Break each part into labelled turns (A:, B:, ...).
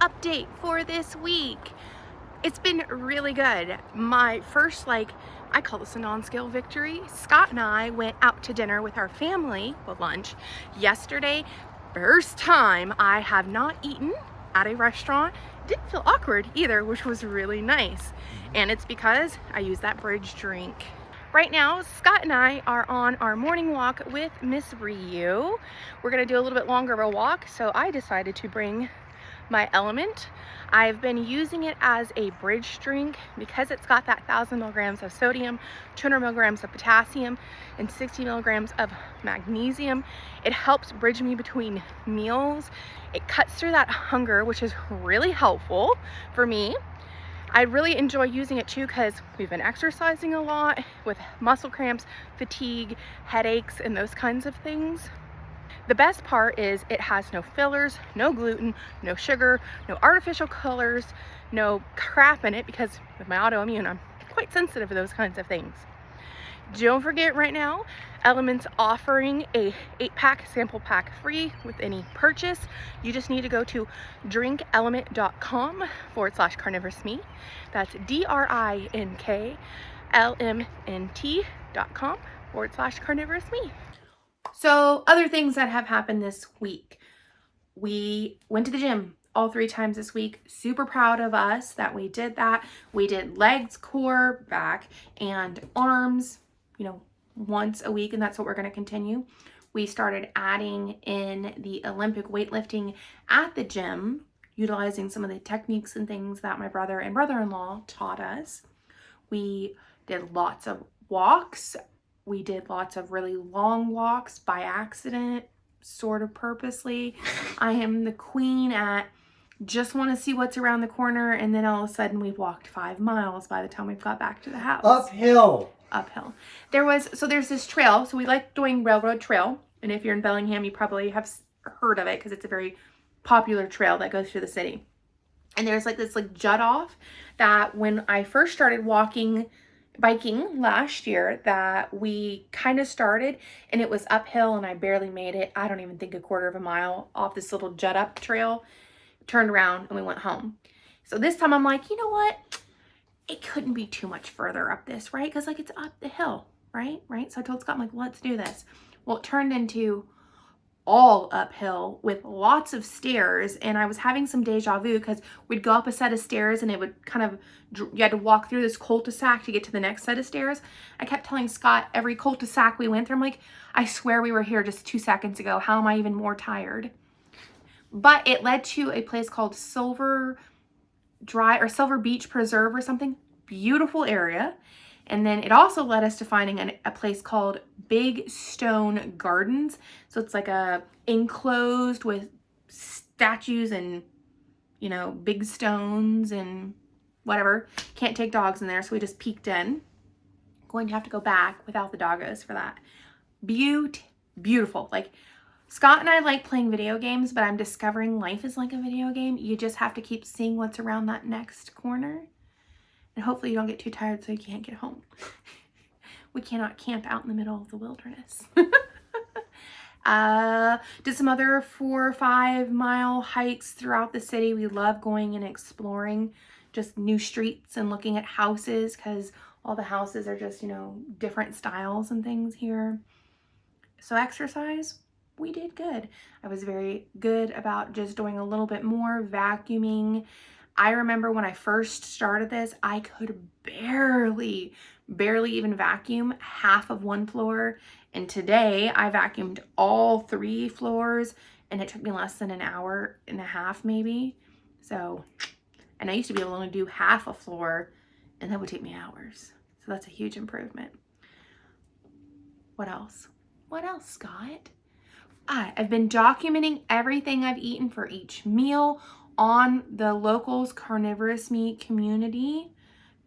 A: update for this week. It's been really good. My first, I call this a non-scale victory. Scott and I went out to dinner with our family, lunch, yesterday. First time I have not eaten at a restaurant. Didn't feel awkward either, which was really nice. And it's because I use that bridge drink. Right now, Scott and I are on our morning walk with Miss Ryu. We're gonna do a little bit longer of a walk, so I decided to bring my LMNT. I've been using it as a bridge drink because it's got that 1,000 milligrams of sodium, 200 milligrams of potassium, and 60 milligrams of magnesium. It helps bridge me between meals. It cuts through that hunger, which is really helpful for me. I really enjoy using it too because we've been exercising a lot with muscle cramps, fatigue, headaches, and those kinds of things. The best part is it has no fillers, no gluten, no sugar, no artificial colors, no crap in it, because with my autoimmune, I'm quite sensitive to those kinds of things. Don't forget, right now, LMNT's offering a 8-pack sample pack free with any purchase. You just need to go to drinklmnt.com/carnivoresme. That's drinklmnt.com/carnivoresme. So other things that have happened this week. We went to the gym all 3 times this week. Super proud of us that we did that. We did legs, core, back, and arms, once a week, and that's what we're going to continue. We started adding in the Olympic weightlifting at the gym, utilizing some of the techniques and things that my brother and brother-in-law taught us. We did lots of walks. We did lots of really long walks by accident, sort of purposely. I am the queen at just want to see what's around the corner, and then all of a sudden we've walked 5 miles by the time we've got back to the house.
B: Uphill.
A: There's this trail, so we like doing Railroad Trail, and if you're in Bellingham, you probably have heard of it because it's a very popular trail that goes through the city. And there's this jut off that when I first started biking last year, that we kind of started, and it was uphill, and I barely made it. I don't even think a quarter of a mile off this little jut up trail. Turned around and we went home. So this time I'm like, you know what? It couldn't be too much further up this, right? Because it's up the hill, right? So I told Scott, I'm like, let's do this. Well, it turned into all uphill with lots of stairs, and I was having some deja vu because we'd go up a set of stairs and it would you had to walk through this cul-de-sac to get to the next set of stairs. I kept telling Scott every cul-de-sac we went through, I'm like, I swear we were here just 2 seconds ago. How am I even more tired? But it led to a place called Silver Beach Preserve or something. Beautiful area. And then it also led us to finding a place called Big Stone Gardens. So it's like a enclosed with statues and, big stones and whatever. Can't take dogs in there, so we just peeked in. Going to have to go back without the doggos for that. Beautiful. Scott and I like playing video games, but I'm discovering life is like a video game. You just have to keep seeing what's around that next corner. And hopefully you don't get too tired so you can't get home. We cannot camp out in the middle of the wilderness. Did some other 4 or 5 mile hikes throughout the city. We love going and exploring just new streets and looking at houses because all the houses are just, different styles and things here. So exercise, we did good. I was very good about just doing a little bit more vacuuming. I remember when I first started this, I could barely even vacuum half of one floor. And today I vacuumed all 3 floors, and it took me less than an hour and a half maybe. So, and I used to be able to only do half a floor, and that would take me hours. So that's a huge improvement. What else, Scott? I've been documenting everything I've eaten for each meal on the Locals Carnivorous Meat community.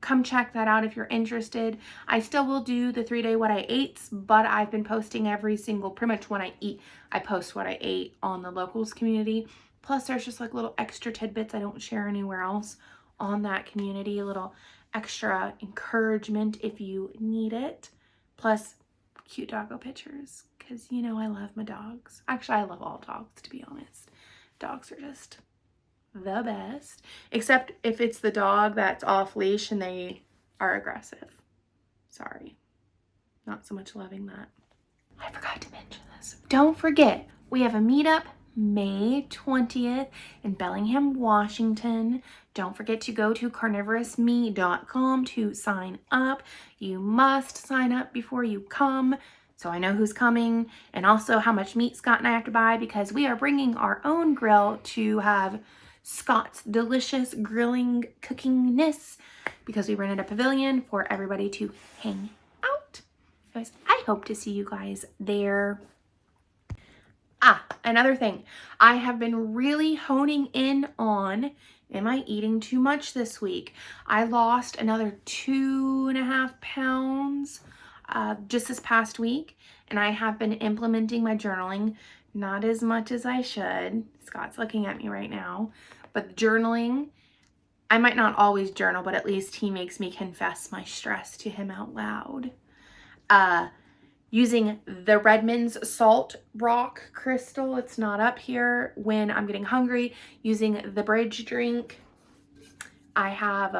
A: Come check that out if you're interested. I still will do the 3-day what I ate, but I've been posting pretty much when I eat, I post what I ate on the Locals community. Plus there's just little extra tidbits I don't share anywhere else on that community. A little extra encouragement if you need it. Plus cute doggo pictures, because I love my dogs. Actually, I love all dogs, to be honest. Dogs are just the best, except if it's the dog that's off leash and they are aggressive. Sorry, not so much loving that. I forgot to mention this. Don't forget, we have a meetup May 20th in Bellingham, Washington. Don't forget to go to carnivorousmeat.com to sign up. You must sign up before you come, so I know who's coming, and also how much meat Scott and I have to buy, because we are bringing our own grill to have Scott's delicious grilling cookingness, because we rented a pavilion for everybody to hang out. Anyways, I hope to see you guys there. Another thing, I have been really honing in on, am I eating too much this week? I lost another 2.5 pounds just this past week, and I have been implementing my journaling, not as much as I should. Scott's looking at me right now, but journaling, I might not always journal, but at least he makes me confess my stress to him out loud. Using the Redmond's salt rock crystal, it's not up here, when I'm getting hungry. Using the bridge drink, I have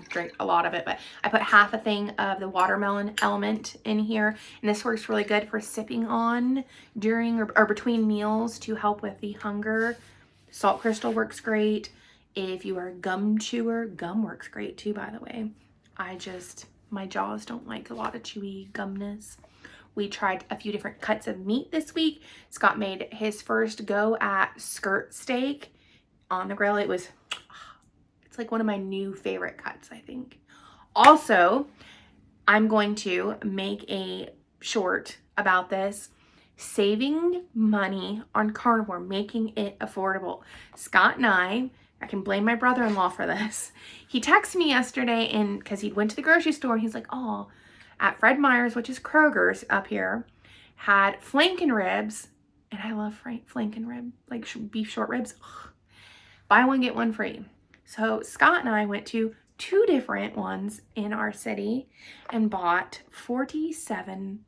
A: drank a lot of it, but I put half a thing of the watermelon element in here, and this works really good for sipping on during or between meals to help with the hunger. Salt crystal works great. If you are a gum chewer, gum works great too, by the way. My jaws don't like a lot of chewy gumness. We tried a few different cuts of meat this week. Scott made his first go at skirt steak on the grill. It's like one of my new favorite cuts, I think. Also, I'm going to make a short about this. Saving money on carnivore, making it affordable. Scott and I can blame my brother-in-law for this. He texted me yesterday, and because he went to the grocery store, and he's like, oh, at Fred Meyer's, which is Kroger's up here, had flanken ribs, and I love flanken rib, like beef short ribs. Ugh. Buy one, get one free. So Scott and I went to 2 different ones in our city and bought 47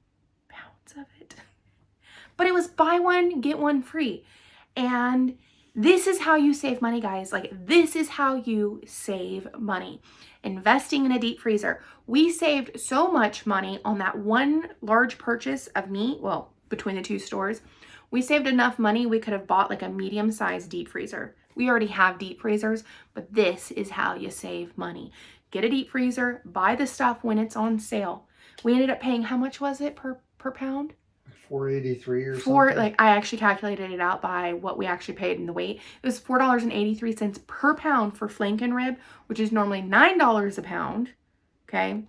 A: pounds of it. But it was buy one, get one free. And this is how you save money, guys. Like, this is how you save money. Investing in a deep freezer. We saved so much money on that one large purchase of meat. Well, between the 2 stores, we saved enough money we could have bought like a medium-sized deep freezer. We already have deep freezers, but this is how you save money. Get a deep freezer, buy the stuff when it's on sale. We ended up paying, how much was it per pound?
B: $4.83 or something.
A: Like, I actually calculated it out by what we actually paid in the weight. It was $4.83 per pound for flanken rib, which is normally $9 a pound. Okay.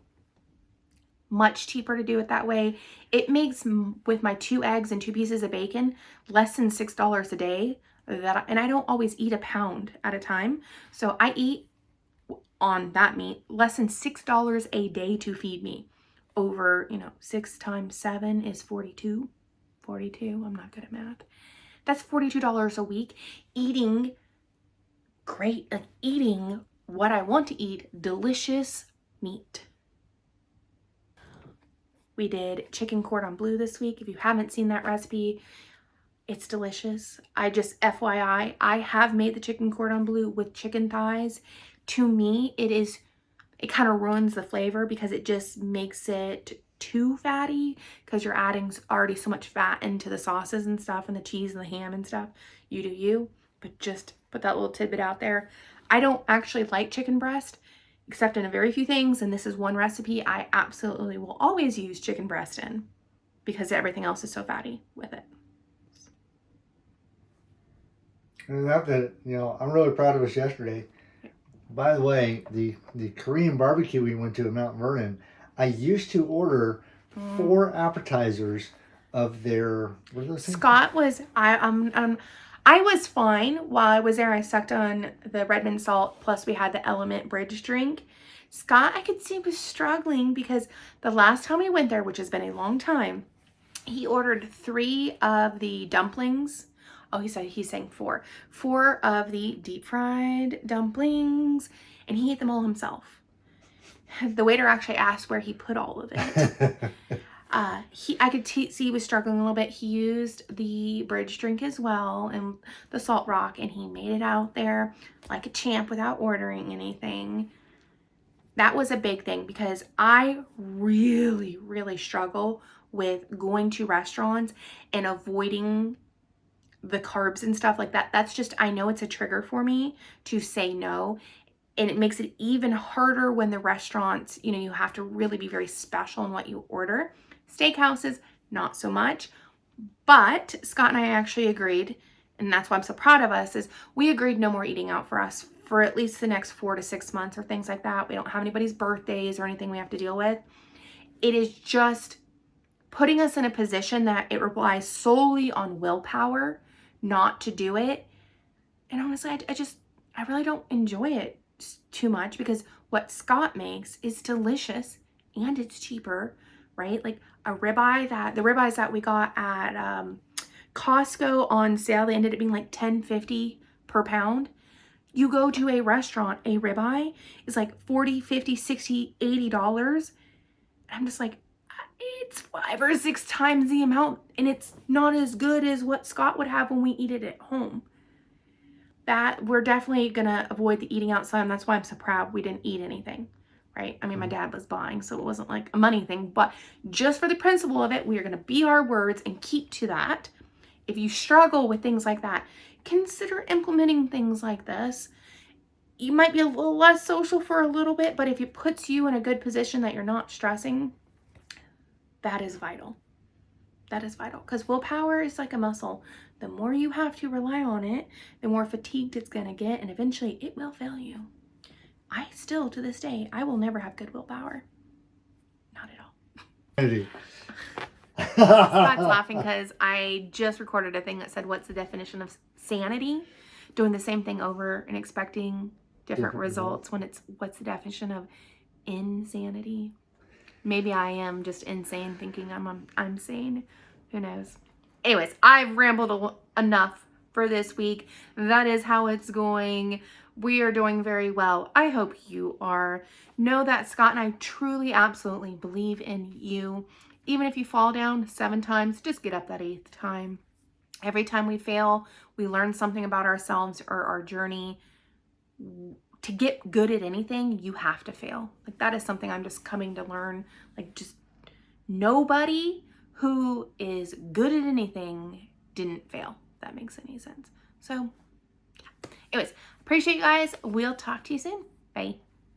A: Much cheaper to do it that way. It makes, with my 2 eggs and 2 pieces of bacon, less than $6 a day. And I don't always eat a pound at a time. So I eat on that meat less than $6 a day to feed me. Over, 6 times 7 is 42. 42, I'm not good at math. That's $42 a week. Eating great, like eating what I want to eat, delicious meat. We did chicken cordon bleu this week. If you haven't seen that recipe, it's delicious. FYI, I have made the chicken cordon bleu with chicken thighs. To me, it kind of ruins the flavor because it just makes it too fatty, because you're adding already so much fat into the sauces and stuff and the cheese and the ham and stuff. You do you, but just put that little tidbit out there. I don't actually like chicken breast, except in a very few things, and this is one recipe I absolutely will always use chicken breast in, because everything else is so fatty with it.
B: And not that, I'm really proud of us yesterday. By the way, the Korean barbecue we went to in Mount Vernon, I used to order 4 appetizers of their, what are those things?
A: Scott was, I was fine while I was there. I sucked on the Redmond salt, plus we had the LMNT bridge drink. Scott, I could see, was struggling because the last time we went there, which has been a long time, he ordered 3 of the dumplings. Oh, he's saying 4. 4 of the deep fried dumplings, and he ate them all himself. The waiter actually asked where he put all of it. I could see he was struggling a little bit. He used the bridge drink as well and the salt rock, and he made it out there like a champ without ordering anything. That was a big thing because I really, really struggle with going to restaurants and avoiding the carbs and stuff like that. That's just, I know it's a trigger for me to say no. And it makes it even harder when the restaurants, you know, you have to really be very special in what you order. Steakhouses, not so much. But Scott and I actually agreed, and that's why I'm so proud of us, is we agreed no more eating out for us for at least the next 4 to 6 months or things like that. We don't have anybody's birthdays or anything we have to deal with. It is just putting us in a position that it relies solely on willpower not to do it. And honestly, I really don't enjoy it too much because what Scott makes is delicious and it's cheaper, right? Like a ribeye the ribeyes that we got at Costco on sale, they ended up being like $10.50 per pound. You go to a restaurant, a ribeye is like $40, $50, $60, $80. And I'm just like, it's 5 or 6 times the amount, and it's not as good as what Scott would have when we eat it at home. That we're definitely gonna avoid the eating outside, and that's why I'm so proud we didn't eat anything, right? I mean, my dad was buying, so it wasn't like a money thing, but just for the principle of it, we are gonna be our words and keep to that. If you struggle with things like that, consider implementing things like this. You might be a little less social for a little bit, but if it puts you in a good position that you're not stressing, that is vital. That is vital because willpower is like a muscle. The more you have to rely on it, the more fatigued it's going to get, and eventually it will fail you. I still, to this day, I will never have good willpower. Not at all. Scott's laughing because I just recorded a thing that said, what's the definition of sanity? Doing the same thing over and expecting different results when it's, what's the definition of insanity? Maybe I am just insane thinking I'm sane. Who knows? Anyways, I've rambled enough for this week. That is how it's going. We are doing very well. I hope you are. Know that Scott and I truly, absolutely believe in you. Even if you fall down 7 times, just get up that 8th time. Every time we fail, we learn something about ourselves or our journey. To get good at anything, you have to fail. Like that is something I'm just coming to learn. Like just nobody who is good at anything didn't fail, if that makes any sense. So yeah. Anyways, appreciate you guys. We'll talk to you soon. Bye.